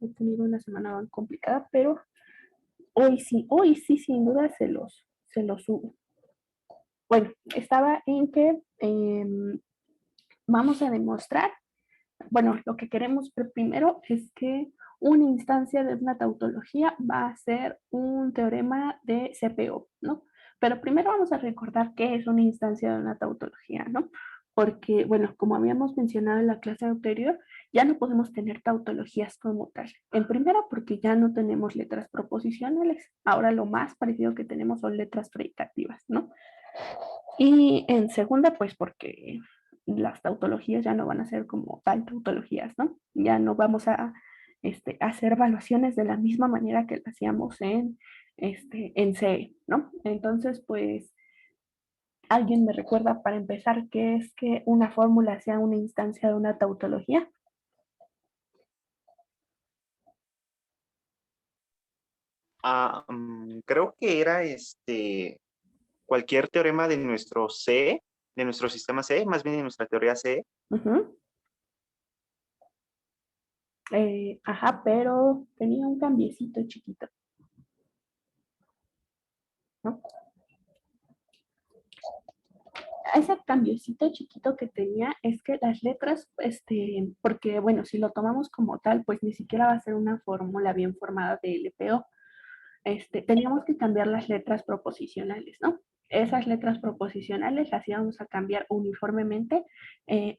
he tenido una semana complicada, pero hoy sí, sin duda se los subo. Bueno, estaba en que vamos a demostrar, bueno, lo que queremos ver primero es que una instancia de una tautología va a ser un teorema de CPO, ¿no? Pero primero vamos a recordar qué es una instancia de una tautología, ¿no? Porque, bueno, como habíamos mencionado en la clase anterior, ya no podemos tener tautologías como tal. En primera, porque ya no tenemos letras proposicionales. Ahora lo más parecido que tenemos son letras predicativas, ¿no? Y en segunda, pues porque las tautologías ya no van a ser como tal tautologías, ¿no? Ya no vamos a hacer evaluaciones de la misma manera que lo hacíamos en CE, ¿no? Entonces, pues, ¿alguien me recuerda para empezar qué es que una fórmula sea una instancia de una tautología? Creo que era cualquier teorema de nuestro C, de nuestro sistema C, más bien de nuestra teoría C. Ujú. Ajá, pero tenía un cambiecito chiquito, ¿no? Ese cambiecito chiquito que tenía es que las letras, porque bueno, si lo tomamos como tal, pues ni siquiera va a ser una fórmula bien formada de LPO. Teníamos que cambiar las letras proposicionales, ¿no? Esas letras proposicionales las íbamos a cambiar uniformemente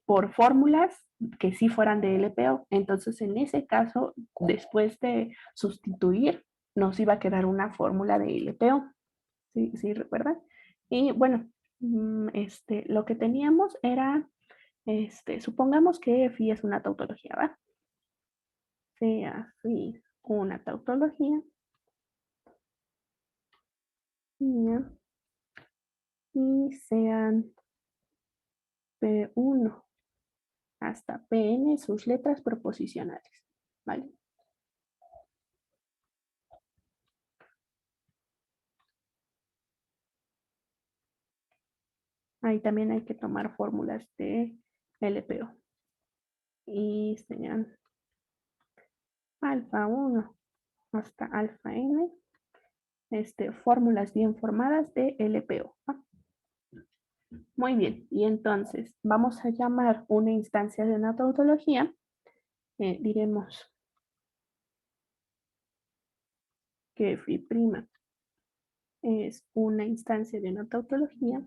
por fórmulas que sí fueran de LPO. Entonces, en ese caso, después de sustituir, nos iba a quedar una fórmula de LPO. ¿Sí, sí recuerdan? Y bueno, lo que teníamos era, supongamos que phi es una tautología, ¿va? Sea phi una tautología, ¿ya? Y sean P1 hasta Pn sus letras proposicionales, ¿vale? Ahí también hay que tomar fórmulas de LPO. Y sean alfa 1 hasta alfa n, fórmulas bien formadas de LPO. ¿Va? Muy bien, y entonces vamos a llamar una instancia de una tautología, diremos que phi' es una instancia de una tautología,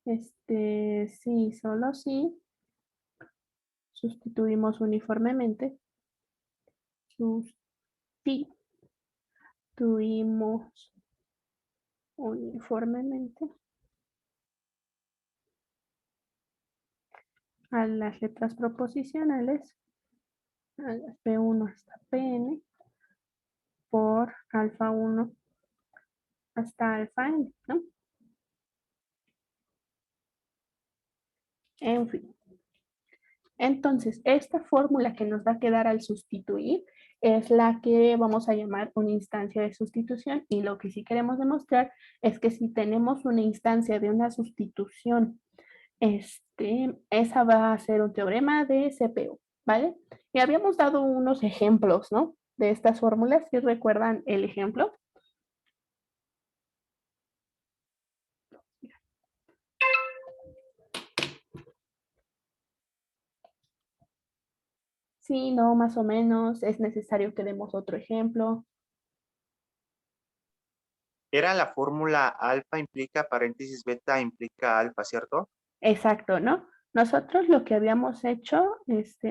sí, solo si sustituimos uniformemente, sustituimos uniformemente a las letras proposicionales, a las P1 hasta Pn, por alfa 1 hasta alfa n, ¿no? En fin. Entonces, esta fórmula que nos va a quedar al sustituir es la que vamos a llamar una instancia de sustitución, y lo que sí queremos demostrar es que si tenemos una instancia de una sustitución, esa va a ser un teorema de CPO, ¿vale? Y habíamos dado unos ejemplos, ¿no? De estas fórmulas, si recuerdan el ejemplo. Sí, no, más o menos, es necesario que demos otro ejemplo. Era la fórmula alfa implica paréntesis beta implica alfa, ¿cierto? Exacto, ¿no? Nosotros lo que habíamos hecho,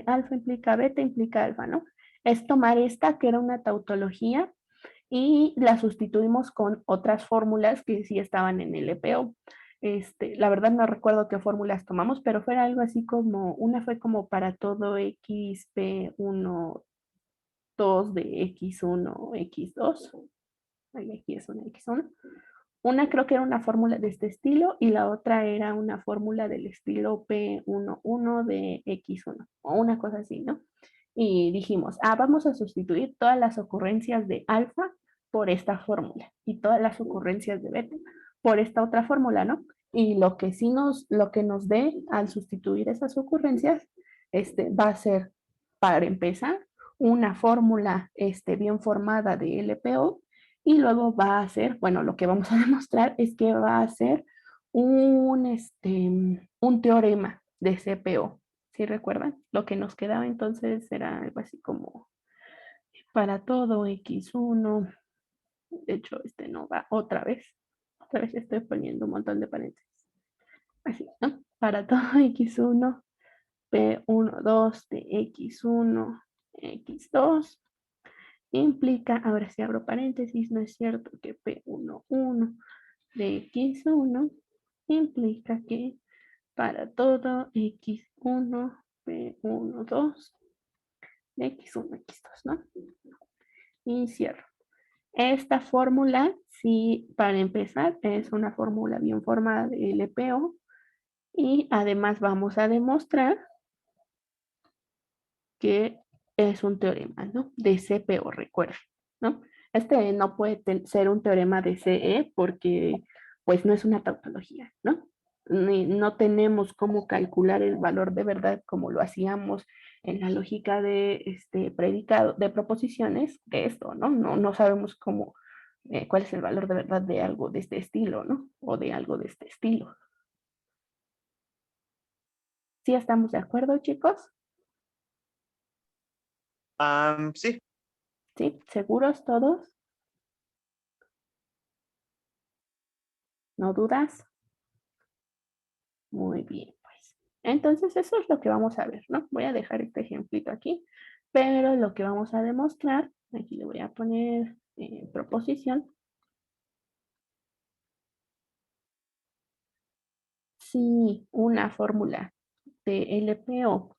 alfa implica beta, implica alfa, ¿no? Es tomar esta que era una tautología y la sustituimos con otras fórmulas que sí estaban en el EPO. La verdad no recuerdo qué fórmulas tomamos, pero fue algo así como, una fue como para todo x, p1, 2 de x1, x2. Ahí aquí es una x1. Una creo que era una fórmula de este estilo y la otra era una fórmula del estilo P11 de X1 o una cosa así, ¿no? Y dijimos, vamos a sustituir todas las ocurrencias de alfa por esta fórmula y todas las ocurrencias de beta por esta otra fórmula, ¿no? Y lo que nos dé al sustituir esas ocurrencias, va a ser, para empezar, una fórmula bien formada de LPO y luego va a ser, bueno, lo que vamos a demostrar es que va a ser un teorema de CPO. ¿Sí recuerdan? Lo que nos quedaba entonces era algo así como para todo X1, de hecho, no va otra vez estoy poniendo un montón de paréntesis. Así, ¿no? Para todo X1, P1, 2 de X1, X2, implica, ahora sí abro paréntesis, no es cierto que P1, 1 de X1 implica que para todo X1, P1, 2 de X1, X2, ¿no? Y cierro. Esta fórmula, sí, para empezar, es una fórmula bien formada de LPO y además vamos a demostrar que es un teorema, ¿no? De CPO, recuerden, ¿no? No puede ser un teorema de CE porque pues no es una tautología, ¿no? No tenemos cómo calcular el valor de verdad como lo hacíamos en la lógica de predicado, de proposiciones, de esto, ¿no? No sabemos cómo, cuál es el valor de verdad de algo de este estilo, ¿no? O de algo de este estilo. ¿Sí estamos de acuerdo, chicos? Sí. ¿Sí? ¿Seguros todos? ¿No dudas? Muy bien, pues. Entonces, eso es lo que vamos a ver, ¿no? Voy a dejar este ejemplito aquí, pero lo que vamos a demostrar, aquí le voy a poner proposición. Si una fórmula de LPO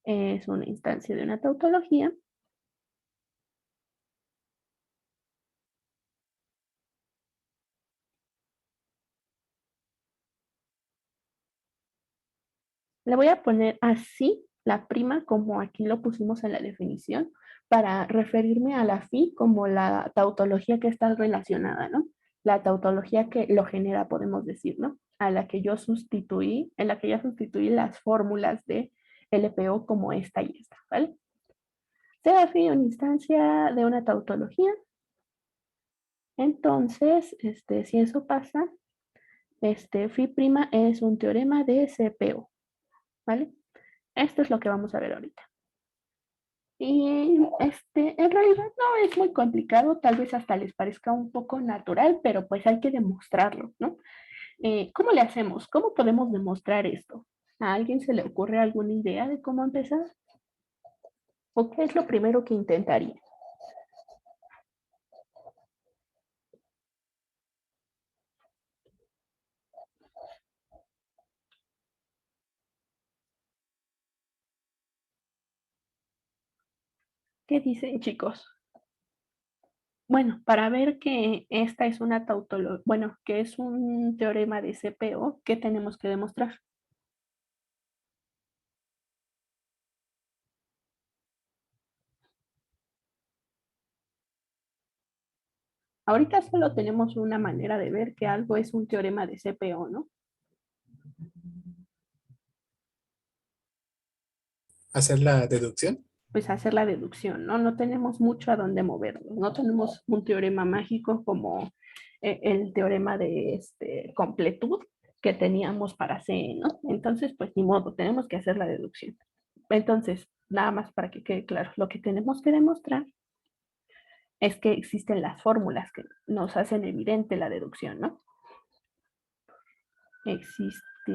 es una instancia de una tautología, le voy a poner así la prima como aquí lo pusimos en la definición para referirme a la phi como la tautología que está relacionada, ¿no? La tautología que lo genera, podemos decir, ¿no? A la que yo sustituí, en la que ya sustituí las fórmulas de LPO como esta y esta, ¿vale? Sea phi una instancia de una tautología, entonces, si eso pasa, phi prima es un teorema de CPO, ¿vale? Esto es lo que vamos a ver ahorita. Y en realidad no es muy complicado, tal vez hasta les parezca un poco natural, pero pues hay que demostrarlo, ¿no? ¿Cómo le hacemos? ¿Cómo podemos demostrar esto? ¿A alguien se le ocurre alguna idea de cómo empezar? ¿O qué es lo primero que intentaría? ¿Qué dicen, chicos? Bueno, para ver que esta es una tautología, bueno, que es un teorema de CPO, ¿qué tenemos que demostrar? Ahorita solo tenemos una manera de ver que algo es un teorema de CPO, ¿no? Hacer la deducción. Pues hacer la deducción, ¿no? No tenemos mucho a dónde movernos, no tenemos un teorema mágico como el teorema de completud que teníamos para C, ¿no? Entonces, pues ni modo, tenemos que hacer la deducción. Entonces, nada más para que quede claro, lo que tenemos que demostrar es que existen las fórmulas que nos hacen evidente la deducción, ¿no? Existe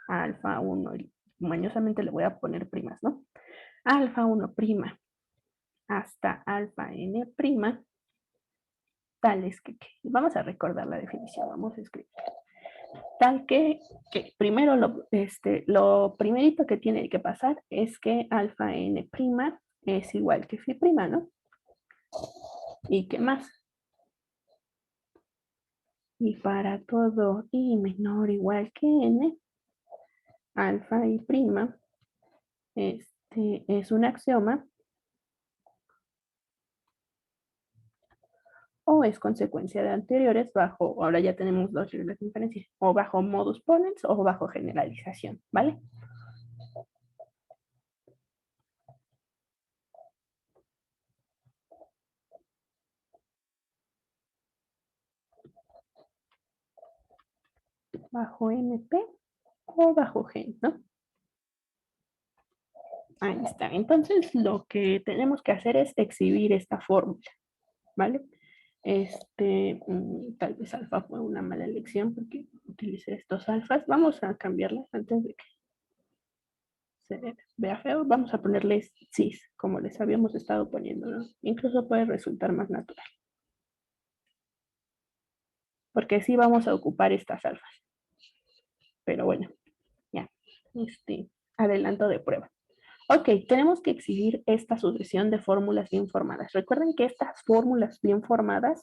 alfa 1, mañosamente le voy a poner primas, ¿no? Alfa 1 prima hasta alfa n prima, tales vamos a recordar la definición, vamos a escribir, tal que primero lo primerito que tiene que pasar es que alfa n prima es igual que phi prima, ¿no? ¿Y qué más? Y para todo i menor o igual que n, alfa y prima, es un axioma o es consecuencia de anteriores bajo, ahora ya tenemos dos reglas de inferencia, o bajo modus ponens o bajo generalización, ¿vale? Bajo NP o bajo Gen, ¿no? Ahí está. Entonces, lo que tenemos que hacer es exhibir esta fórmula, ¿vale? Tal vez alfa fue una mala elección porque utilicé estos alfas. Vamos a cambiarlas antes de que se vea feo. Vamos a ponerles cis, como les habíamos estado poniendo, ¿no? Incluso puede resultar más natural. Porque sí vamos a ocupar estas alfas. Pero bueno, ya. Adelanto de prueba. Ok, tenemos que exhibir esta sucesión de fórmulas bien formadas. Recuerden que estas fórmulas bien formadas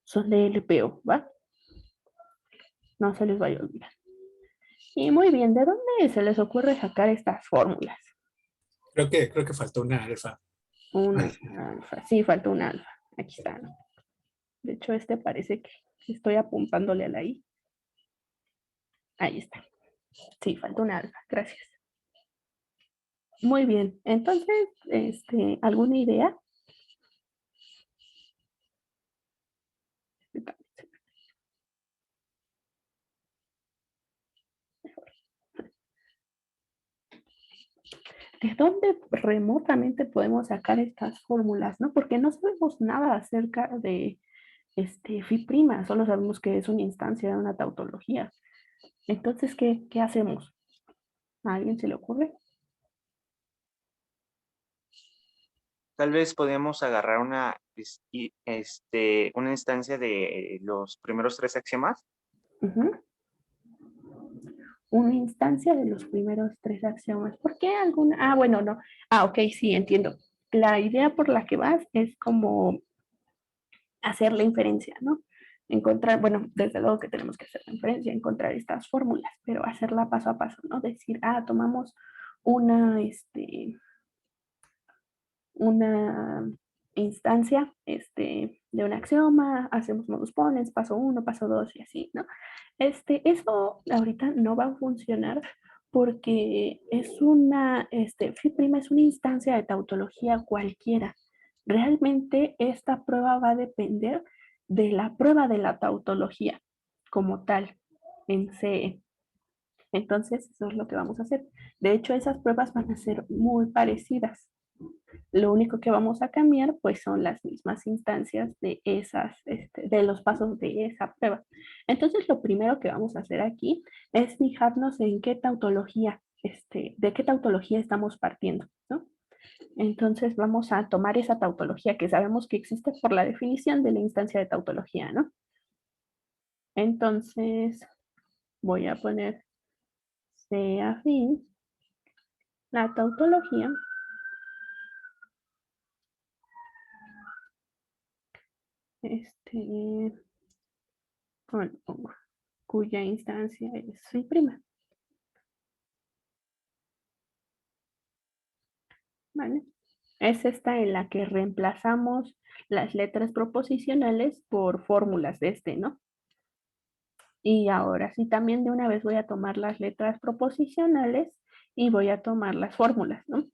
son de LPO, ¿va? No se les vaya a olvidar. Y muy bien, ¿de dónde se les ocurre sacar estas fórmulas? Creo que faltó una alfa. Una alfa. Sí, falta una alfa. Aquí está, ¿no? De hecho, parece que estoy apuntándole a la I. Ahí está. Sí, falta una alfa. Gracias. Muy bien. Entonces, ¿alguna idea? ¿De dónde remotamente podemos sacar estas fórmulas, no? Porque no sabemos nada acerca de phi prima, solo sabemos que es una instancia de una tautología. Entonces, ¿qué hacemos? ¿A alguien se le ocurre? Tal vez podemos agarrar una instancia de los primeros tres axiomas. Ujú. Una instancia de los primeros tres axiomas. ¿Por qué alguna? Ah, bueno, no. Ah, ok, sí, entiendo. La idea por la que vas es como hacer la inferencia, ¿no? Encontrar, bueno, desde luego que tenemos que hacer la inferencia, encontrar estas fórmulas, pero hacerla paso a paso, ¿no? Decir, tomamos una, una instancia de un axioma, hacemos modus ponens, paso 1, paso 2 y así, ¿no? Eso ahorita no va a funcionar porque es phi prima es una instancia de tautología cualquiera. Realmente esta prueba va a depender de la prueba de la tautología como tal en CE. Entonces, eso es lo que vamos a hacer. De hecho, esas pruebas van a ser muy parecidas. Lo único que vamos a cambiar, pues, son las mismas instancias de de los pasos de esa prueba. Entonces, lo primero que vamos a hacer aquí es fijarnos en qué tautología, de qué tautología estamos partiendo, ¿no? Entonces, vamos a tomar esa tautología que sabemos que existe por la definición de la instancia de tautología, ¿no? Entonces, voy a poner C afín, la tautología, bueno, pongo, cuya instancia es phi prima. ¿Vale? Es esta en la que reemplazamos las letras proposicionales por fórmulas de ¿no? Y ahora sí, también de una vez voy a tomar las letras proposicionales y voy a tomar las fórmulas, ¿no?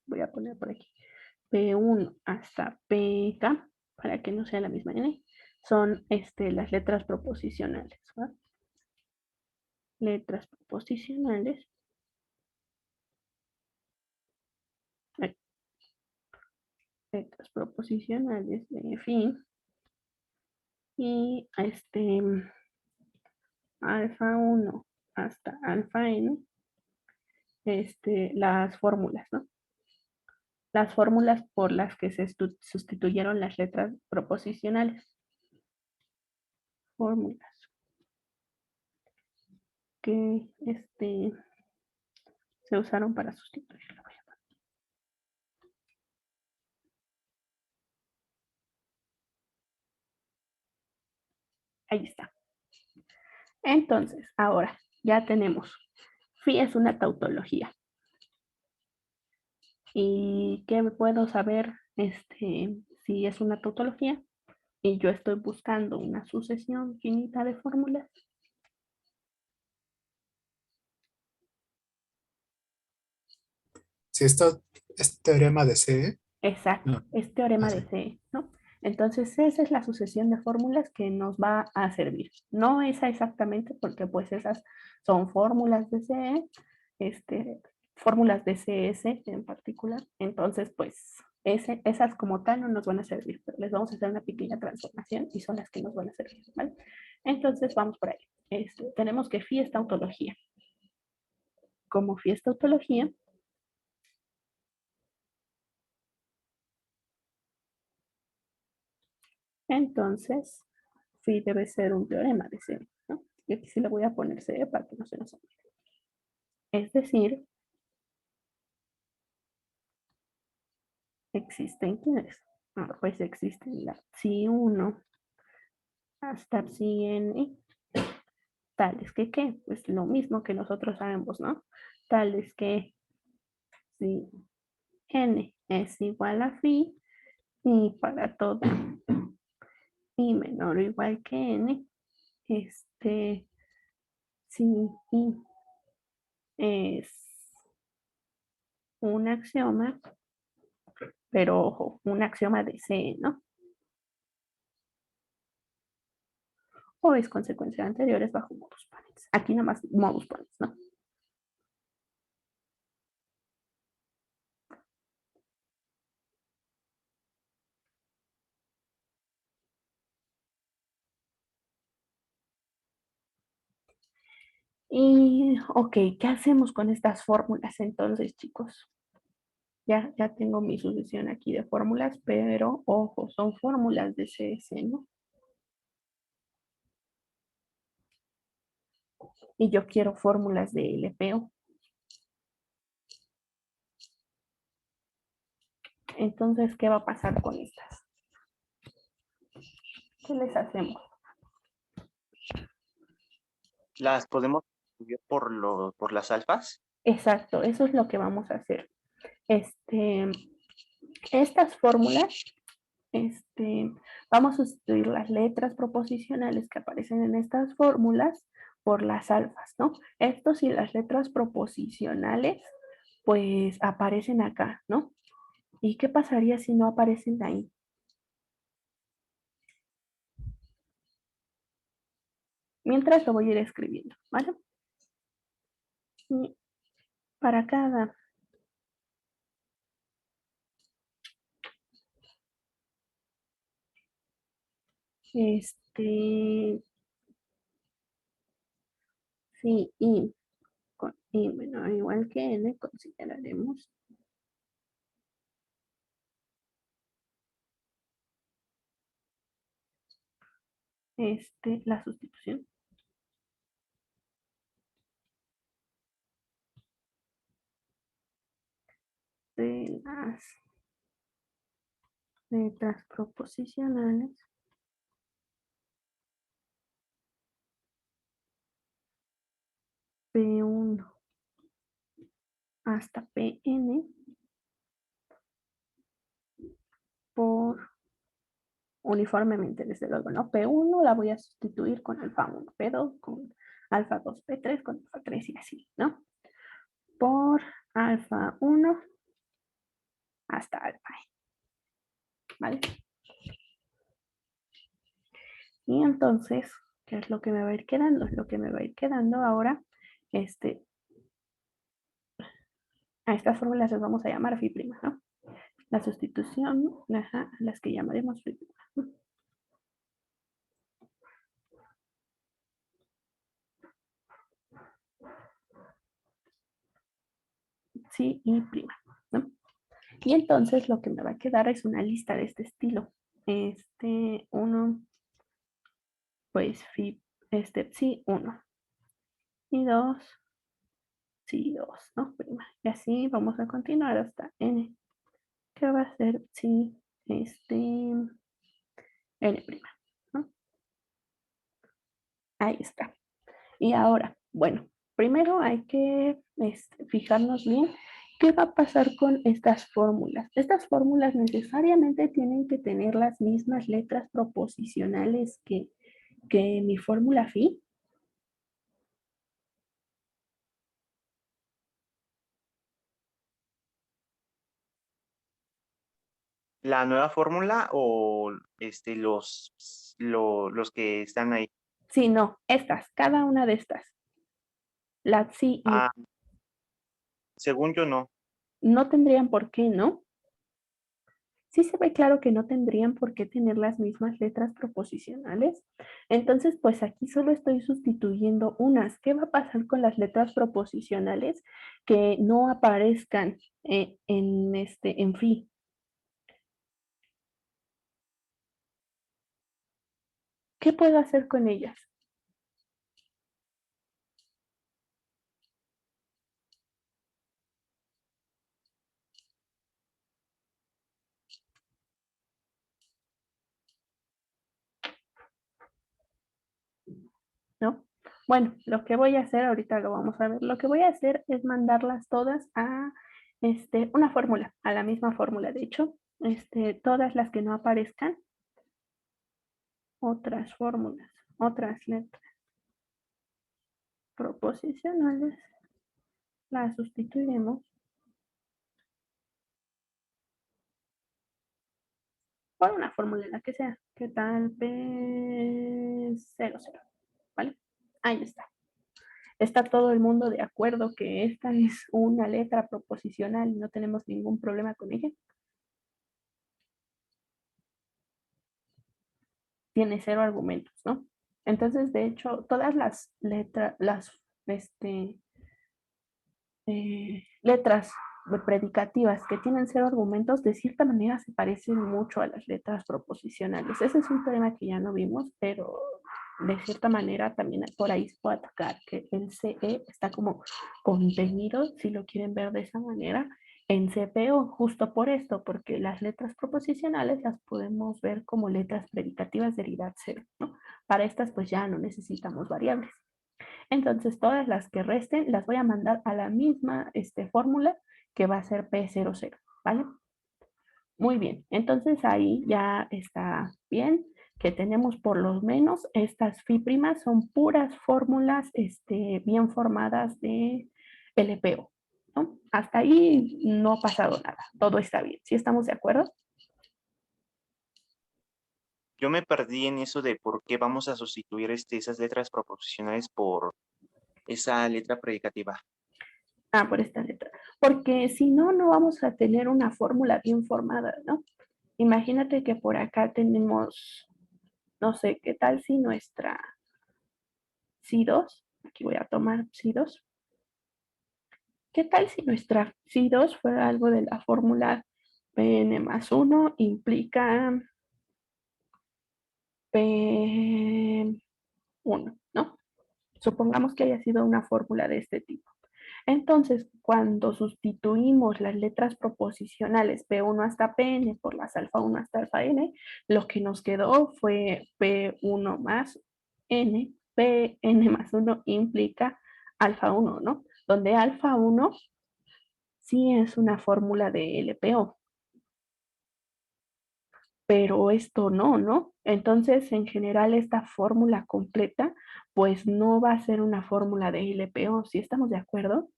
Voy a poner por aquí P1 hasta PK para que no sea la misma N. Son las letras proposicionales, ¿va? Letras proposicionales. Letras proposicionales de fin. Y alfa 1 hasta alfa n, las fórmulas, ¿no? Las fórmulas por las que se sustituyeron las letras proposicionales. Fórmulas que se usaron para sustituirlo. Ahí está. Entonces, ahora ya tenemos. Phi es una tautología. ¿Y qué puedo saber si es una tautología? y yo estoy buscando una sucesión finita de fórmulas. Si esto es teorema de C, Exacto, no, es teorema así. de C, ¿no? Entonces, esa es la sucesión de fórmulas que nos va a servir. No esa exactamente, porque pues esas son fórmulas de C, fórmulas de CS en particular. Entonces, pues esas como tal no nos van a servir, pero les vamos a hacer una pequeña transformación y son las que nos van a servir, ¿vale? Entonces, vamos por ahí. Tenemos que phi es tautología. Como phi es tautología, entonces phi debe ser un teorema de C, ¿no? Y aquí sí le voy a poner C para que no se nos olvide. Es decir, existen quiénes. Pues existen la psi 1 hasta psi n, tales que qué, pues lo mismo que nosotros sabemos, ¿no? Tales que si n es igual a phi y para todo i menor o igual que n, si i es un axioma, pero ojo, un axioma de C, ¿no? O es consecuencia de anteriores bajo modus ponens. Aquí nada más modus ponens, ¿no? Y, ok, ¿qué hacemos con estas fórmulas entonces, chicos? Ya tengo mi sucesión aquí de fórmulas, pero ojo, son fórmulas de CS, ¿no? Y yo quiero fórmulas de LPO. Entonces, ¿qué va a pasar con estas? ¿Qué les hacemos? ¿Las podemos distribuir por las alfas? Exacto, eso es lo que vamos a hacer. Estas fórmulas, vamos a sustituir las letras proposicionales que aparecen en estas fórmulas por las alfas, ¿no? Estos y las letras proposicionales, pues aparecen acá, ¿no? ¿Y qué pasaría si no aparecen ahí? Mientras lo voy a ir escribiendo, ¿vale? Y para cada sí, y con i menor o igual que n, consideraremos la sustitución de las letras proposicionales P1 hasta Pn por uniformemente, desde luego, ¿no? P1 la voy a sustituir con alfa 1, P2 con alfa 2, P3 con alfa 3 y así, ¿no? Por alfa 1 hasta alfa n, ¿vale? Y entonces, ¿qué es lo que me va a ir quedando? Lo que me va a ir quedando ahora, a estas fórmulas las vamos a llamar phi', ¿no? La sustitución, ajá, las que llamaremos phi'. Sí y prima, ¿no? Y entonces lo que me va a quedar es una lista de este estilo. Uno, pues sí, uno. Y dos, sí, dos, ¿no? Prima. Y así vamos a continuar hasta n, que va a ser sí, n prima, ¿no? Ahí está. Y ahora, bueno, primero hay que fijarnos bien ¿qué va a pasar con estas fórmulas? Estas fórmulas necesariamente tienen que tener las mismas letras proposicionales que mi fórmula phi. ¿La nueva fórmula o los que están ahí? Sí, no, estas, cada una de estas. La psi y Ah, según yo no. no tendrían por qué, ¿no? Sí se ve claro que no tendrían por qué tener las mismas letras proposicionales. Entonces, pues aquí solo estoy sustituyendo unas. ¿Qué va a pasar con las letras proposicionales que no aparezcan en phi? ¿Qué puedo hacer con ellas? ¿No? Bueno, lo que voy a hacer, ahorita lo vamos a ver, lo que voy a hacer es mandarlas todas a una fórmula, a la misma fórmula. De hecho, todas las que no aparezcan, otras fórmulas, otras letras proposicionales, las sustituiremos por una fórmula, la que sea. ¿Qué tal? P00, ¿vale? Ahí está. Está todo el mundo de acuerdo que esta es una letra proposicional y no tenemos ningún problema con ella. Tiene cero argumentos, ¿no? Entonces, de hecho, todas las letras, letras predicativas que tienen cero argumentos, de cierta manera se parecen mucho a las letras proposicionales. Ese es un tema que ya no vimos, pero de cierta manera también por ahí se puede atacar que el CE está como contenido, si lo quieren ver de esa manera, en CPO, justo por esto, porque las letras proposicionales las podemos ver como letras predicativas de unidad cero, ¿no? Para estas pues ya no necesitamos variables. Entonces, todas las que resten las voy a mandar a la misma fórmula que va a ser P00, ¿vale? Muy bien, entonces ahí ya está bien que tenemos por lo menos estas phi primas son puras fórmulas bien formadas de LPO, ¿no? Hasta ahí no ha pasado nada, todo está bien, ¿sí estamos de acuerdo? Yo me perdí en eso de por qué vamos a sustituir esas letras proposicionales por esa letra predicativa. Ah, por esta letra. Porque si no, no vamos a tener una fórmula bien formada, ¿no? Imagínate que por acá tenemos, no sé, ¿qué tal si nuestra psi2, aquí voy a tomar psi2, ¿qué tal si nuestra psi2 fuera algo de la fórmula Pn más 1 implica P1, ¿no? Supongamos que haya sido una fórmula de este tipo. Entonces, cuando sustituimos las letras proposicionales P1 hasta Pn por las alfa 1 hasta alfa n, lo que nos quedó fue P1 más n, Pn más 1 implica alfa 1, ¿no? Donde alfa 1 sí es una fórmula de LPO, pero esto no, ¿no? Entonces, en general, esta fórmula completa, pues no va a ser una fórmula de LPO, ¿sí estamos de acuerdo?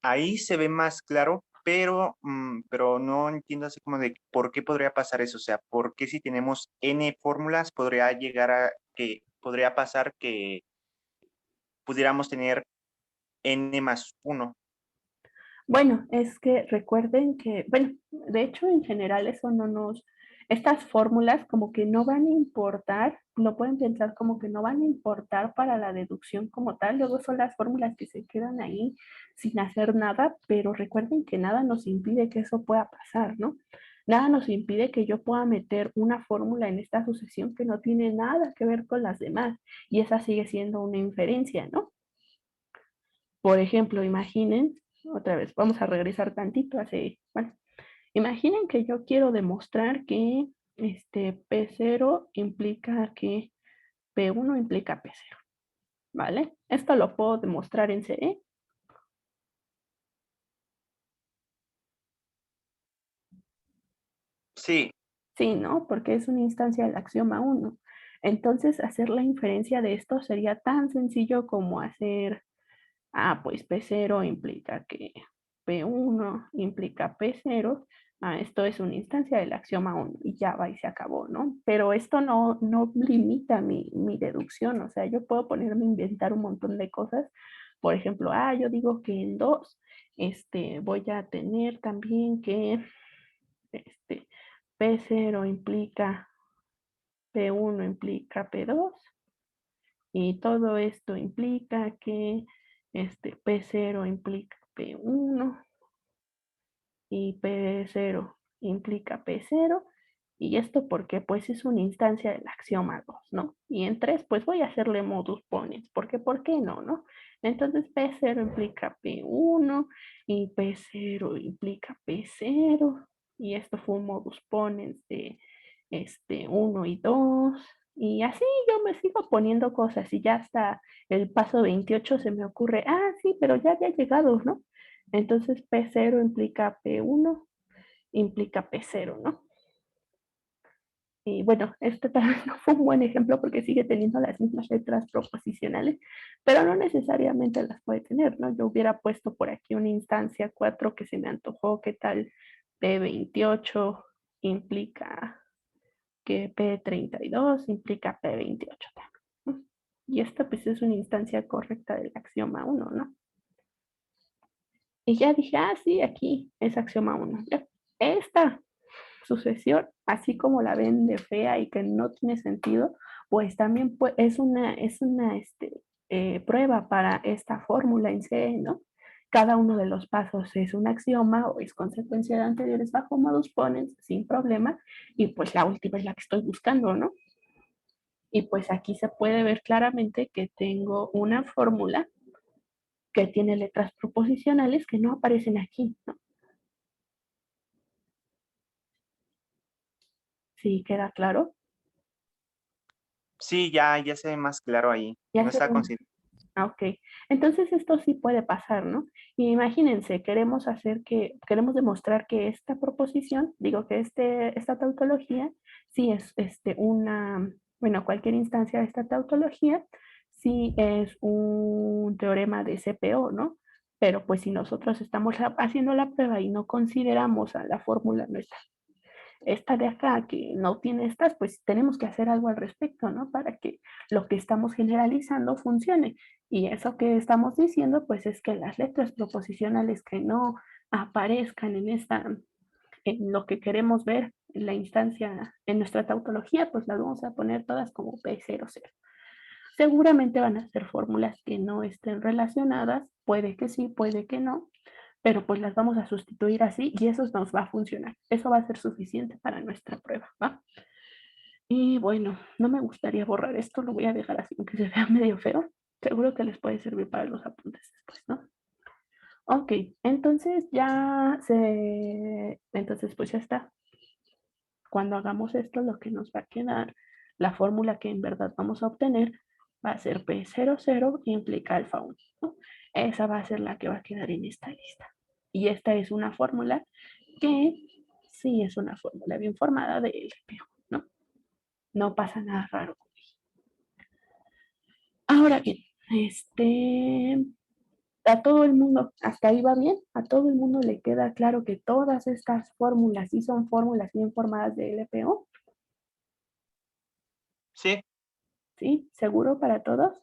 Ahí se ve más claro, pero no entiendo así como de por qué podría pasar eso. O sea, ¿por qué si tenemos N fórmulas podría pasar que pudiéramos tener N más 1? Bueno, es que recuerden que, bueno, de hecho en general eso no nos, estas fórmulas como que no van a importar, no pueden pensar como que no van a importar para la deducción como tal, luego son las fórmulas que se quedan ahí sin hacer nada, pero recuerden que nada nos impide que eso pueda pasar, ¿no? Nada nos impide que yo pueda meter una fórmula en esta sucesión que no tiene nada que ver con las demás y esa sigue siendo una inferencia, ¿no? Por ejemplo, imaginen, otra vez, vamos a regresar tantito hace, bueno, imaginen que yo quiero demostrar que P0 implica que P1 implica P0, ¿vale? Esto lo puedo demostrar en CE. Sí, Sí, ¿no? Porque es una instancia del axioma uno. Entonces, hacer la inferencia de esto sería tan sencillo como hacer, pues P0 implica que P1 implica P0. Esto es una instancia del axioma uno y ya va y se acabó, ¿no? Pero esto no limita mi deducción, o sea, yo puedo ponerme a inventar un montón de cosas. Por ejemplo, yo digo que en 2 voy a tener también que este, P0 implica P1 implica P2 y todo esto implica que P0 implica P1 y P0 implica P0. Y esto porque pues es una instancia del axioma 2, ¿no? Y en 3 pues voy a hacerle modus ponens, porque ¿por qué no, no? Entonces P0 implica P1 y P0 implica P0 y esto fue un modus ponens de 1 y 2 y así yo me sigo poniendo cosas y ya hasta el paso 28 se me ocurre, sí, pero ya había llegado, ¿no? Entonces P0 implica P1, implica P0, ¿no? Y bueno, este también no fue un buen ejemplo porque sigue teniendo las mismas letras proposicionales, pero no necesariamente las puede tener, ¿no? Yo hubiera puesto por aquí una instancia 4 que se me antojó, ¿qué tal? P28 implica que P32 implica P28 también. Y esta pues es una instancia correcta del axioma uno, ¿no? Y ya dije, sí, aquí es axioma uno. Esta sucesión, así como la ven de fea y que no tiene sentido, pues también es una prueba para esta fórmula en C, ¿no? Cada uno de los pasos es un axioma o es consecuencia de anteriores bajo modus ponens sin problema y pues la última es la que estoy buscando, ¿no? Y pues aquí se puede ver claramente que tengo una fórmula que tiene letras proposicionales que no aparecen aquí, ¿no? ¿Sí queda claro? sí, ya se ve más claro ahí. Ya No se está ve. considerado. Ok, entonces esto sí puede pasar, ¿no? Y imagínense, queremos demostrar que esta proposición, digo que esta tautología, sí es bueno, cualquier instancia de esta tautología, sí es un teorema de CPO, ¿no? Pero pues si nosotros estamos haciendo la prueba y no consideramos a la fórmula nuestra esta de acá que no tiene estas, pues tenemos que hacer algo al respecto, ¿no? Para que lo que estamos generalizando funcione. Y eso que estamos diciendo, pues es que las letras proposicionales que no aparezcan en lo que queremos ver en la instancia, en nuestra tautología, pues las vamos a poner todas como P00. Seguramente van a ser fórmulas que no estén relacionadas, puede que sí, puede que no, pero pues las vamos a sustituir así y eso nos va a funcionar. Eso va a ser suficiente para nuestra prueba, ¿va? Y bueno, no me gustaría borrar esto, lo voy a dejar así, aunque se vea medio feo. Seguro que les puede servir para los apuntes después, ¿no? Ok, entonces pues ya está. Cuando hagamos esto, lo que nos va a quedar, la fórmula que en verdad vamos a obtener va a ser P00 implica alfa 1, ¿no? Esa va a ser la que va a quedar en esta lista. Y esta es una fórmula que sí es una fórmula bien formada de LPO, ¿no? No pasa nada raro. Ahora bien, a todo el mundo, hasta ahí va bien, a todo el mundo le queda claro que todas estas fórmulas sí son fórmulas bien formadas de LPO, Sí, ¿sí? ¿Seguro para todos?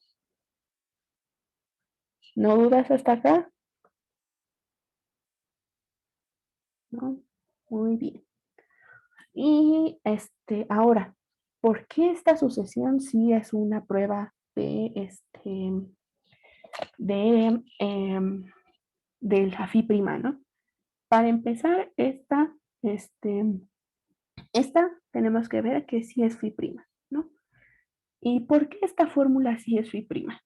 ¿No dudas hasta acá? ¿No? Muy bien. Y ahora, ¿por qué esta sucesión sí es una prueba de, del Jafí prima, ¿no? Para empezar, esta tenemos que ver que sí es phi prima, ¿no? ¿Y por qué esta fórmula sí es phi prima?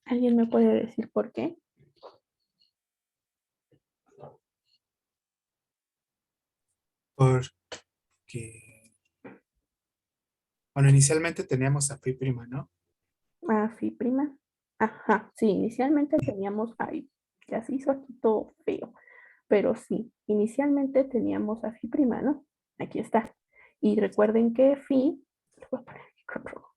¿Alguien me puede decir por qué? Porque, bueno, inicialmente teníamos a phi prima, ¿no? Phi prima. Ajá, sí, inicialmente teníamos, ay, ya se hizo aquí todo feo, pero sí, inicialmente teníamos a phi prima, ¿no? Aquí está. Y recuerden que phi, le voy a poner aquí con rojo.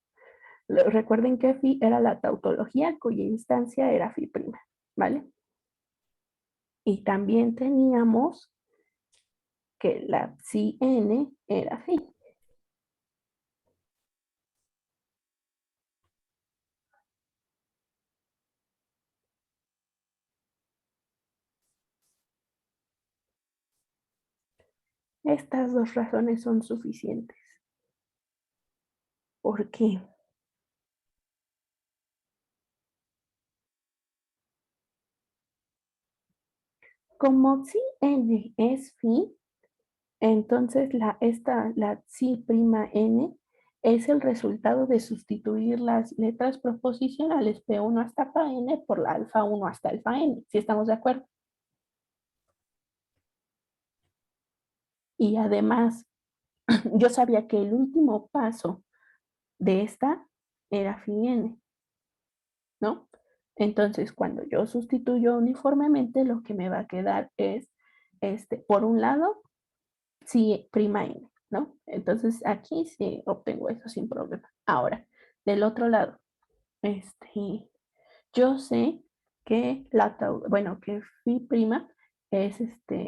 Recuerden que phi era la tautología cuya instancia era phi prima, ¿vale? Y también teníamos que la psi n era phi. Estas dos razones son suficientes. ¿Por qué? Como psi n es phi, entonces la psi prima n es el resultado de sustituir las letras proposicionales P1 hasta Pn por la alfa 1 hasta alfa n, si estamos de acuerdo. Y además, yo sabía que el último paso de esta era phi n, ¿no? Entonces, cuando yo sustituyo uniformemente, lo que me va a quedar es, por un lado, psi prima n, ¿no? Entonces, aquí sí obtengo eso sin problema. Ahora, del otro lado, yo sé que bueno, que phi prima es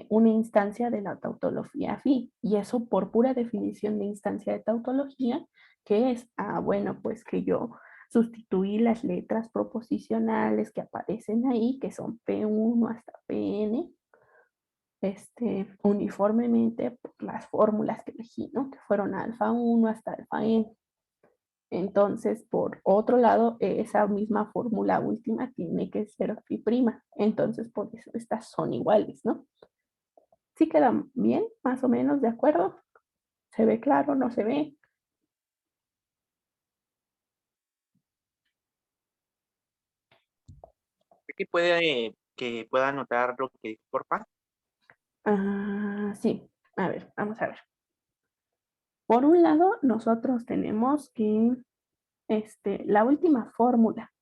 una instancia de la tautología phi, y eso por pura definición de instancia de tautología, que es, bueno, pues que yo sustituí las letras proposicionales que aparecen ahí, que son P1 hasta Pn, uniformemente por las fórmulas que elegí, ¿no? Que fueron alfa 1 hasta alfa n. Entonces, por otro lado, esa misma fórmula última tiene que ser phi prima. Entonces, por eso estas son iguales, ¿no? ¿Sí quedan bien? Más o menos, ¿de acuerdo? ¿Se ve claro? ¿No se ve? Que pueda anotar lo que dijo, porfa? Sí. A ver, vamos a ver. Por un lado, nosotros tenemos que la última fórmula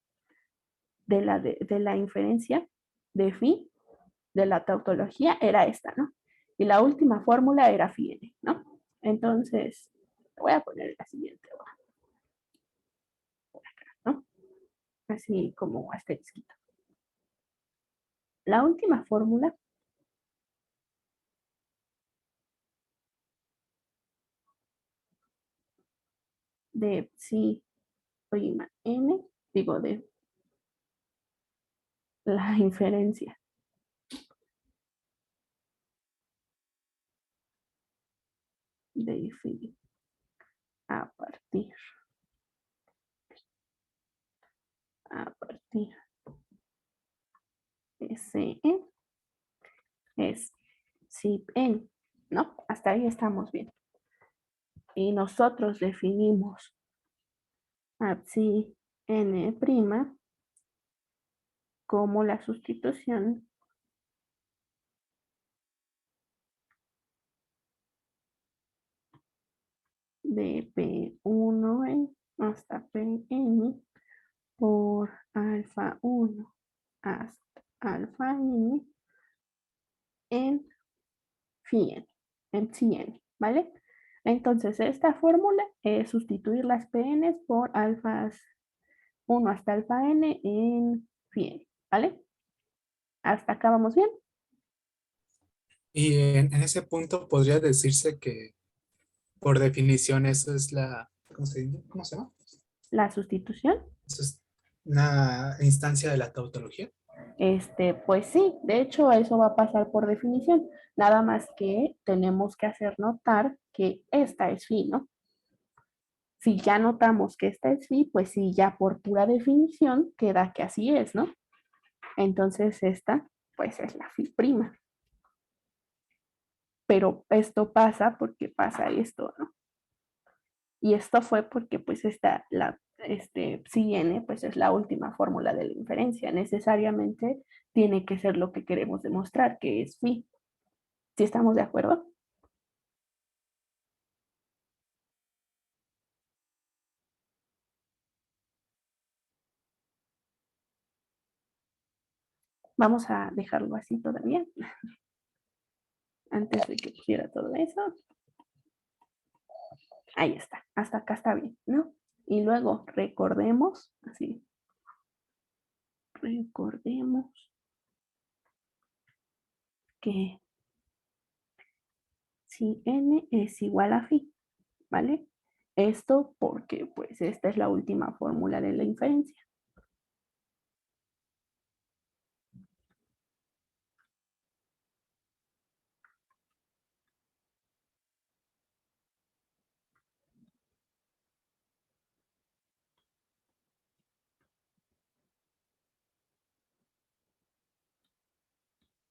de la inferencia de phi, de la tautología, era esta, ¿no? Y la última fórmula era phi n, ¿no? Entonces, voy a poner la siguiente hoja, ¿no? Así como asterisquito. La última fórmula de psi prima n, digo, de la inferencia de phi a partir, a partir de Cn es psi n, ¿no? Hasta ahí estamos bien. Y nosotros definimos a psi n' como la sustitución de P1 hasta Pn por alfa 1 hasta alfa n en phi n, en psi n, ¿vale? Entonces, esta fórmula es sustituir las Pn por alfas 1 hasta alfa n en phi n, ¿vale? ¿Hasta acá vamos bien? Y en ese punto podría decirse que por definición eso es la, ¿cómo se dice? ¿Cómo se llama? La sustitución. Eso es una instancia de la tautología. Pues sí, de hecho eso va a pasar por definición, nada más que tenemos que hacer notar que esta es phi, ¿no? Si ya notamos que esta es phi, pues sí, ya por pura definición queda que así es, ¿no? Entonces esta, pues es la phi prima. Pero esto pasa porque pasa esto, ¿no? Y esto fue porque pues psi n, pues es la última fórmula de la inferencia. Necesariamente tiene que ser lo que queremos demostrar, que es phi. ¿Sí estamos de acuerdo? Vamos a dejarlo así todavía. Antes de que pusiera todo eso. Ahí está. Hasta acá está bien, ¿no? Y luego recordemos, así. Recordemos que si n es igual a phi, ¿vale? Esto porque pues esta es la última fórmula de la inferencia.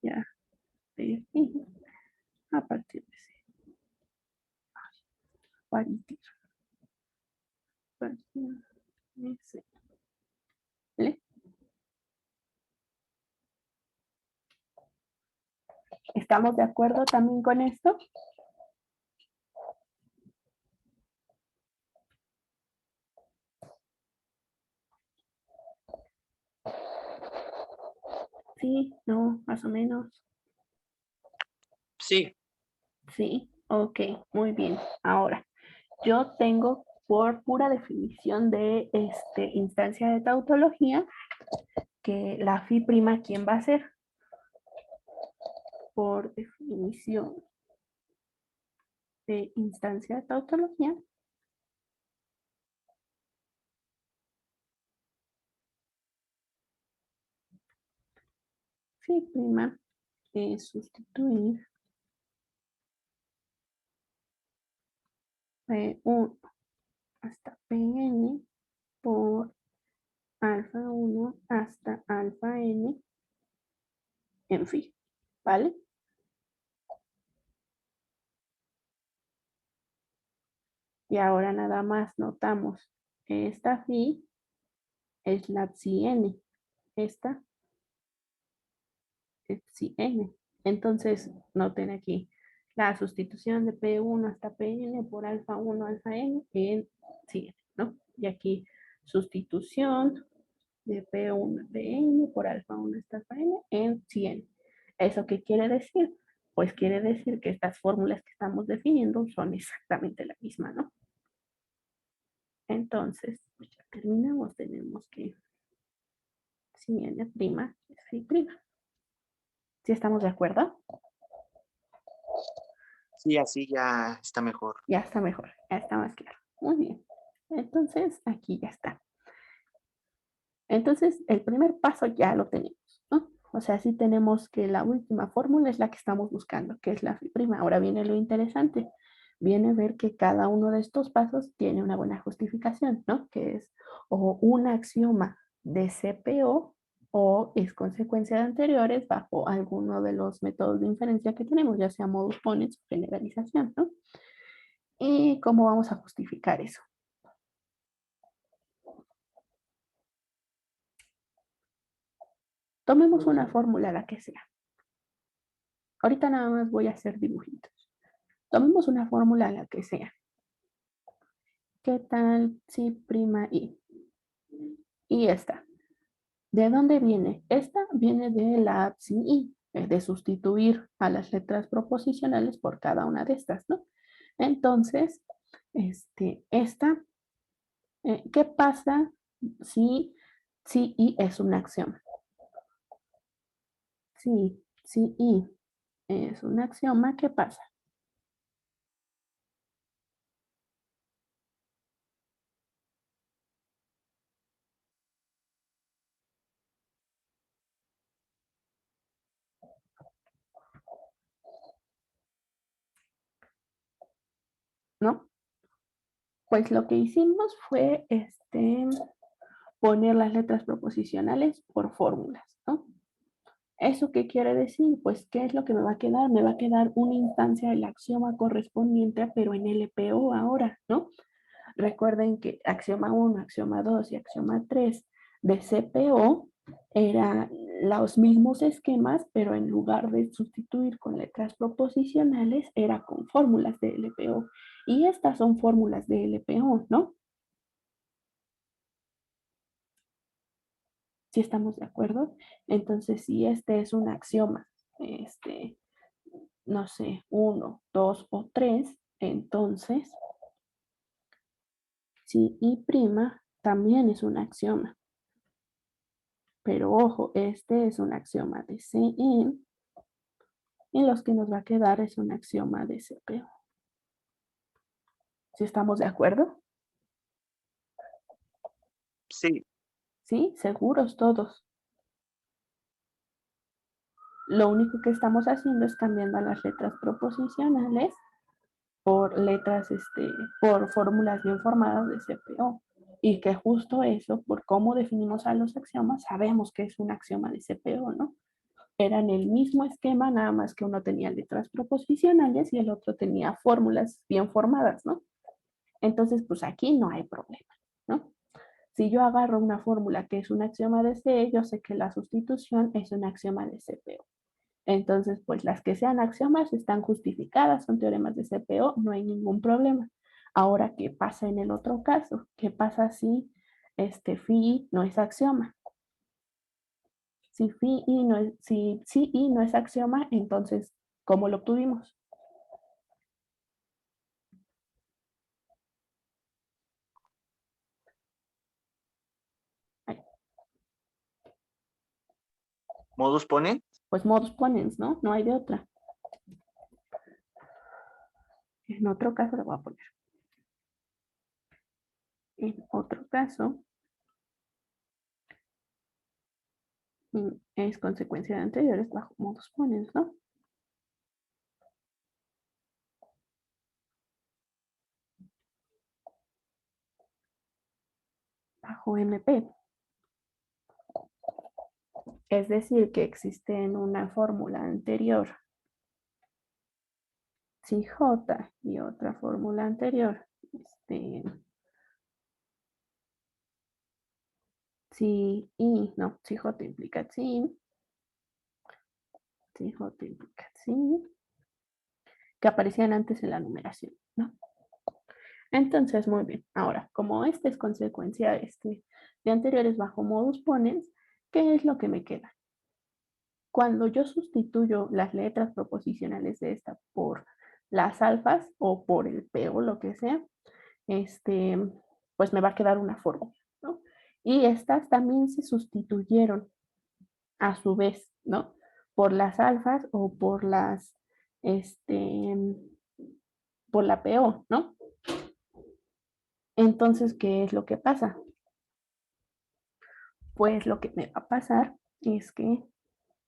Ya, de aquí, a partir de ese. Partir. Partir de ese. ¿Vale? ¿Estamos de acuerdo también con esto? Sí, no, más o menos. Sí, Sí, ok, muy bien. Ahora, yo tengo por pura definición de instancia de tautología que la phi prima, ¿quién va a ser? Por definición de instancia de tautología, phi prima es sustituir P1 hasta Pn por alfa 1 hasta alfa n en phi, ¿vale? Y ahora nada más notamos que esta phi es la psi n, esta es psi n. Entonces, noten aquí la sustitución de P1 hasta Pn por alfa 1 alfa n en psi n, ¿no? Y aquí sustitución de P1 Pn por alfa 1 hasta alfa n en psi n. ¿Eso qué quiere decir? Pues quiere decir que estas fórmulas que estamos definiendo son exactamente la misma, ¿no? Entonces, pues ya terminamos, tenemos que si n' es phi prima. ¿Sí estamos de acuerdo? sí, así ya está mejor. Ya está mejor, ya está más claro. Muy bien. Entonces, aquí ya está. Entonces, el primer paso ya lo tenemos, ¿no? O sea, sí tenemos que la última fórmula es la que estamos buscando, que es la phi prima. Ahora viene lo interesante. Viene a ver que cada uno de estos pasos tiene una buena justificación, ¿no? Que es o un axioma de CPO o es consecuencia de anteriores bajo alguno de los métodos de inferencia que tenemos, ya sea modus ponens o generalización, ¿no? ¿Y cómo vamos a justificar eso? Tomemos una fórmula, la que sea. Ahorita nada más voy a hacer dibujitos. Tomemos una fórmula, la que sea. ¿Qué tal si prima i? Y esta. ¿De dónde viene? Esta viene de la psi i, de sustituir a las letras proposicionales por cada una de estas, ¿no? Entonces, esta, ¿qué pasa si i es un axioma? Si i es un axioma, ¿qué pasa? ¿No? Pues lo que hicimos fue poner las letras proposicionales por fórmulas, ¿no? ¿Eso qué quiere decir? Pues, ¿qué es lo que me va a quedar? Me va a quedar una instancia del axioma correspondiente, pero en LPO ahora, ¿no? Recuerden que axioma 1, axioma 2 y axioma 3 de CPO eran los mismos esquemas, pero en lugar de sustituir con letras proposicionales, era con fórmulas de LPO. Y estas son fórmulas de LPO, ¿no? ¿Sí estamos de acuerdo? Entonces, si este es un axioma, no sé, 1, 2 o 3, entonces, si I' también es un axioma. Pero ojo, este es un axioma de CN y los que nos va a quedar es un axioma de CPO. ¿Sí estamos de acuerdo? Sí, ¿Sí? Seguros todos. Lo único que estamos haciendo es cambiando las letras proposicionales por letras, por fórmulas bien formadas de CPO. Y que justo eso, por cómo definimos a los axiomas, sabemos que es un axioma de CPO, ¿no? Eran el mismo esquema, nada más que uno tenía letras proposicionales y el otro tenía fórmulas bien formadas, ¿no? Entonces, pues aquí no hay problema, ¿no? Si yo agarro una fórmula que es un axioma de C, yo sé que la sustitución es un axioma de CPO. Entonces, pues las que sean axiomas están justificadas, son teoremas de CPO, no hay ningún problema. Ahora, ¿qué pasa en el otro caso? ¿Qué pasa si phi no es axioma? Si phi y no es, si y no es axioma, entonces, ¿cómo lo obtuvimos? Ay, modus ponens. pues modus ponens, ¿no? No hay de otra. En otro caso le voy a poner. En otro caso, es consecuencia de anteriores bajo modus ponens, ¿no? Bajo MP. Es decir, que existe en una fórmula anterior si J y otra fórmula anterior, si I, no, si J implica si J implica que aparecían antes en la numeración, ¿no? Entonces, muy bien. Ahora, como esta es consecuencia de anteriores bajo modus ponens, ¿qué es lo que me queda? Cuando yo sustituyo las letras proposicionales de esta por las alfas o por el P o lo que sea, este, pues me va a quedar una fórmula, ¿no? Y estas también se sustituyeron a su vez, ¿no? Por las alfas o por las, este, por la PO, ¿no? Entonces, ¿qué es lo que pasa? Pues lo que me va a pasar es que,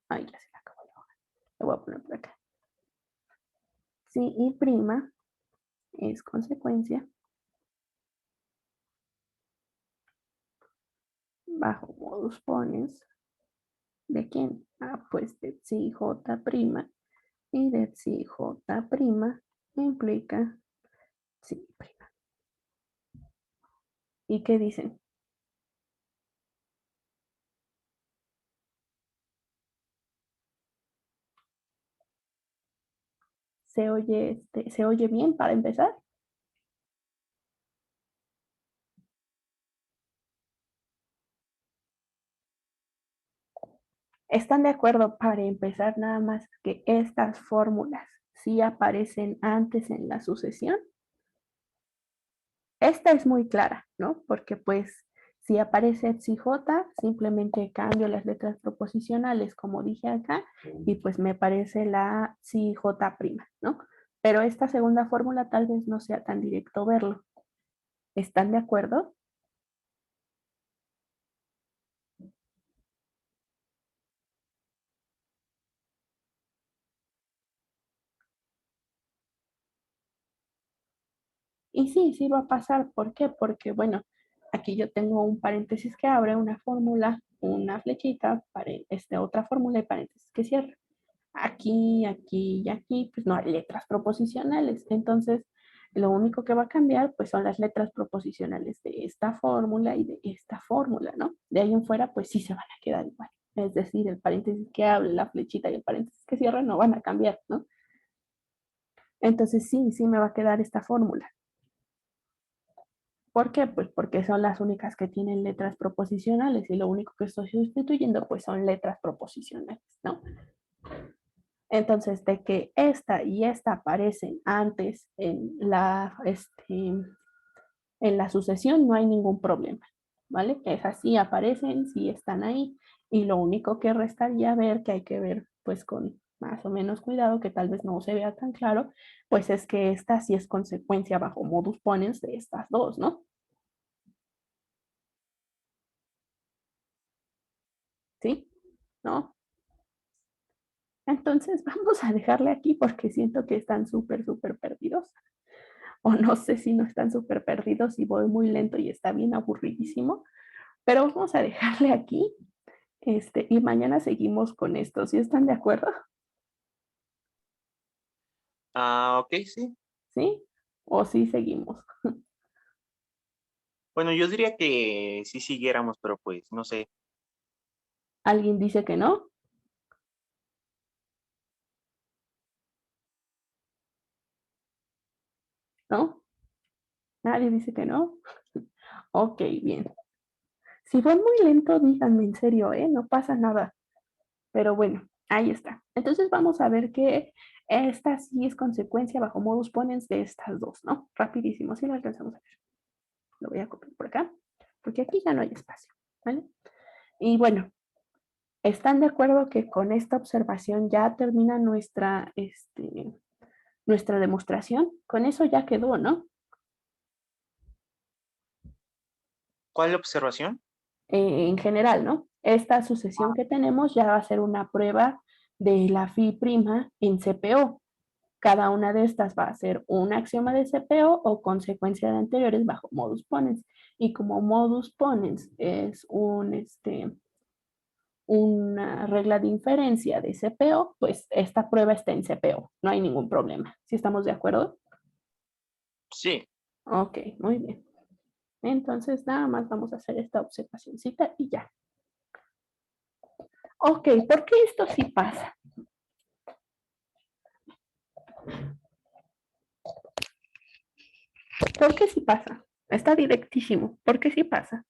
ay, ya se la acabo de bajar. Lo voy a poner por acá. Si I' es consecuencia bajo modus ponens, ¿de quién? Ah, pues de psi J' y de psi J' implica psi'. ¿Y qué dicen? ¿Se oye bien para empezar? ¿Están de acuerdo para empezar nada más que estas fórmulas sí aparecen antes en la sucesión? Esta es muy clara, ¿no? Porque pues si aparece psi j, simplemente cambio las letras proposicionales como dije acá y pues me parece la psi j', ¿no? Pero esta segunda fórmula tal vez no sea tan directo verlo. ¿Están de acuerdo? Y sí, sí va a pasar. ¿Por qué? Porque, bueno, aquí yo tengo un paréntesis que abre una fórmula, una flechita, para otra fórmula y paréntesis que cierra. Aquí, aquí y aquí, pues no hay letras proposicionales. Entonces, lo único que va a cambiar, pues son las letras proposicionales de esta fórmula y de esta fórmula, ¿no? De ahí en fuera, pues sí se van a quedar igual. Es decir, el paréntesis que abre, la flechita y el paréntesis que cierra no van a cambiar, ¿no? Entonces, sí, sí me va a quedar esta fórmula. ¿Por qué? Pues porque son las únicas que tienen letras proposicionales y lo único que estoy sustituyendo pues son letras proposicionales, ¿no? Entonces, de que esta y esta aparecen antes en la sucesión, no hay ningún problema, ¿vale? Esas sí aparecen, sí están ahí, y lo único que restaría ver, que hay que ver pues con más o menos cuidado, que tal vez no se vea tan claro, pues es que esta sí es consecuencia bajo modus ponens de estas dos, ¿no? ¿Sí? ¿No? Entonces vamos a dejarle aquí porque siento que están súper, súper perdidos. O no sé si no están súper perdidos y voy muy lento y está bien aburridísimo. Pero vamos a dejarle aquí. Y mañana seguimos con esto. ¿Sí están de acuerdo? Ah, ok, sí. ¿Sí? ¿O sí seguimos? Bueno, yo diría que sí siguiéramos, pero pues no sé. ¿Alguien dice que no? ¿No? ¿Nadie dice que no? Ok, bien. Si voy muy lento, díganme en serio, ¿eh? No pasa nada. Pero bueno, ahí está. Entonces vamos a ver que esta sí es consecuencia bajo modus ponens de estas dos, ¿no? Rapidísimo, si lo alcanzamos a ver. Lo voy a copiar por acá, porque aquí ya no hay espacio, ¿vale? Y bueno, ¿están de acuerdo que con esta observación ya termina nuestra demostración? Con eso ya quedó, ¿no? ¿Cuál observación? En general, ¿no? Esta sucesión que tenemos ya va a ser una prueba de la phi prima en CPO. Cada una de estas va a ser un axioma de CPO o consecuencia de anteriores bajo modus ponens. Y como modus ponens es una regla de inferencia de CPO, pues esta prueba está en CPO. No hay ningún problema. ¿Sí estamos de acuerdo? Sí. Ok, muy bien. Entonces, nada más vamos a hacer esta observacióncita y ya. Ok, ¿por qué esto sí pasa? ¿Por qué sí pasa? Está directísimo. ¿Por qué sí pasa?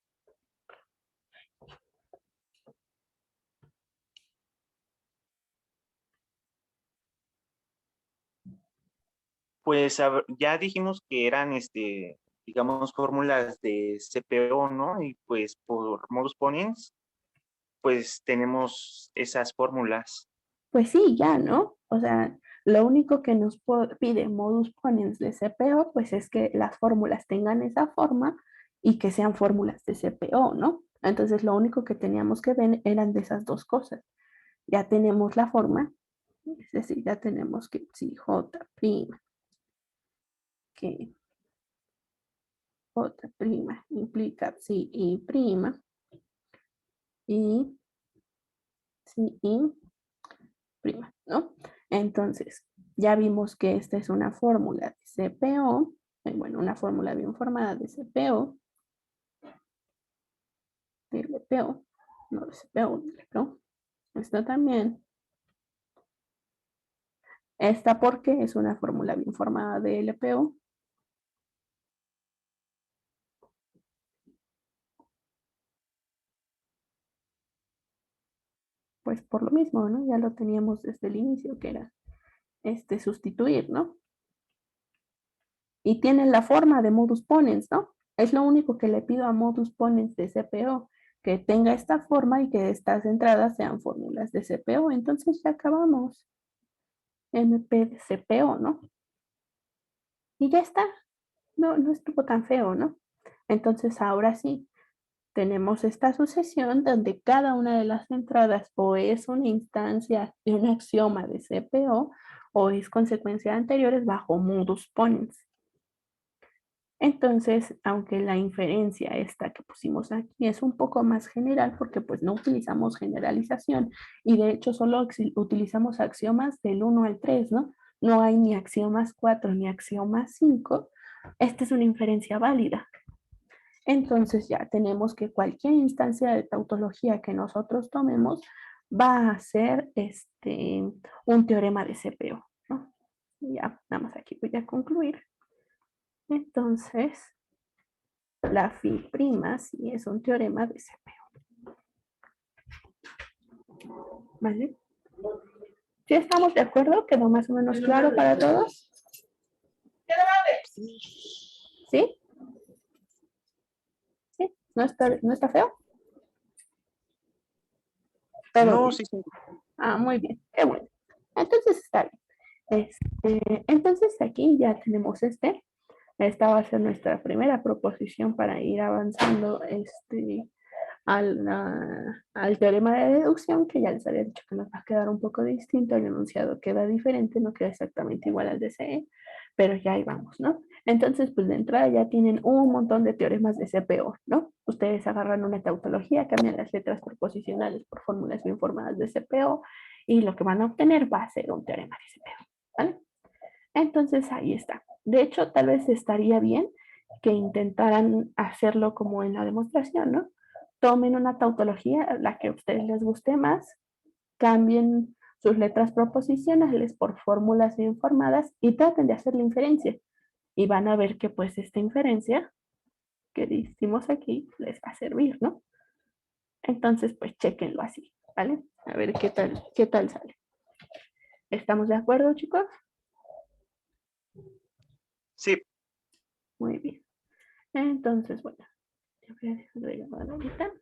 Pues ya dijimos que eran, digamos, fórmulas de CPO, ¿no? Y pues por modus ponens, pues tenemos esas fórmulas. Pues sí, ya, ¿no? O sea, lo único que nos pide modus ponens de CPO, pues es que las fórmulas tengan esa forma y que sean fórmulas de CPO, ¿no? Entonces, lo único que teníamos que ver eran de esas dos cosas. Ya tenemos la forma, es decir, ya tenemos que si J', que J' implica si Y' y si Y', ¿no? Entonces, ya vimos que esta es una fórmula de CPO, bueno, una fórmula bien formada de CPO, de LPO, no de CPO, de LPO. Esta también. Esta porque es una fórmula bien formada de LPO. Pues por lo mismo, ¿no? Ya lo teníamos desde el inicio, que era sustituir, ¿no? Y tienen la forma de modus ponens, ¿no? Es lo único que le pido a modus ponens de CPO, que tenga esta forma y que estas entradas sean fórmulas de CPO. Entonces ya acabamos. MP de CPO, ¿no? Y ya está. No, no estuvo tan feo, ¿no? Entonces ahora sí, tenemos esta sucesión donde cada una de las entradas o es una instancia de un axioma de CPO o es consecuencia de anteriores bajo modus ponens. Entonces, aunque la inferencia esta que pusimos aquí es un poco más general porque pues no utilizamos generalización y de hecho solo utilizamos axiomas del 1 al 3, ¿no? No hay ni axiomas 4 ni axiomas 5. Esta es una inferencia válida. Entonces ya tenemos que cualquier instancia de tautología que nosotros tomemos va a ser un teorema de CPO, ¿no? Ya, nada más aquí voy a concluir. Entonces, La phi prima sí es un teorema de CPO. ¿Vale? ¿Sí estamos de acuerdo? ¿Quedó más o menos claro para todos? ¿Sí? ¿Sí? ¿No está feo? Todo No, bien. sí, sí. Ah, muy bien. Qué bueno. Entonces está bien. Entonces aquí ya tenemos esta va a ser nuestra primera proposición para ir avanzando al teorema de deducción, que ya les había dicho que nos va a quedar un poco distinto, el enunciado queda diferente, no queda exactamente igual al de CE, pero ya ahí vamos, ¿no? Entonces, pues de entrada ya tienen un montón de teoremas de CPO, ¿no? Ustedes agarran una tautología, cambian las letras proposicionales por fórmulas bien formadas de CPO y lo que van a obtener va a ser un teorema de CPO, ¿vale? Entonces ahí está. De hecho, tal vez estaría bien que intentaran hacerlo como en la demostración, ¿no? Tomen una tautología, la que a ustedes les guste más, cambien sus letras proposicionales por fórmulas bien formadas y traten de hacer la inferencia. Y van a ver que pues esta inferencia que hicimos aquí les va a servir, ¿no? Entonces, pues chequenlo así, ¿vale? A ver qué tal sale. ¿Estamos de acuerdo, chicos? Sí, Muy bien. Entonces, bueno, te voy a dejar de grabar ahorita.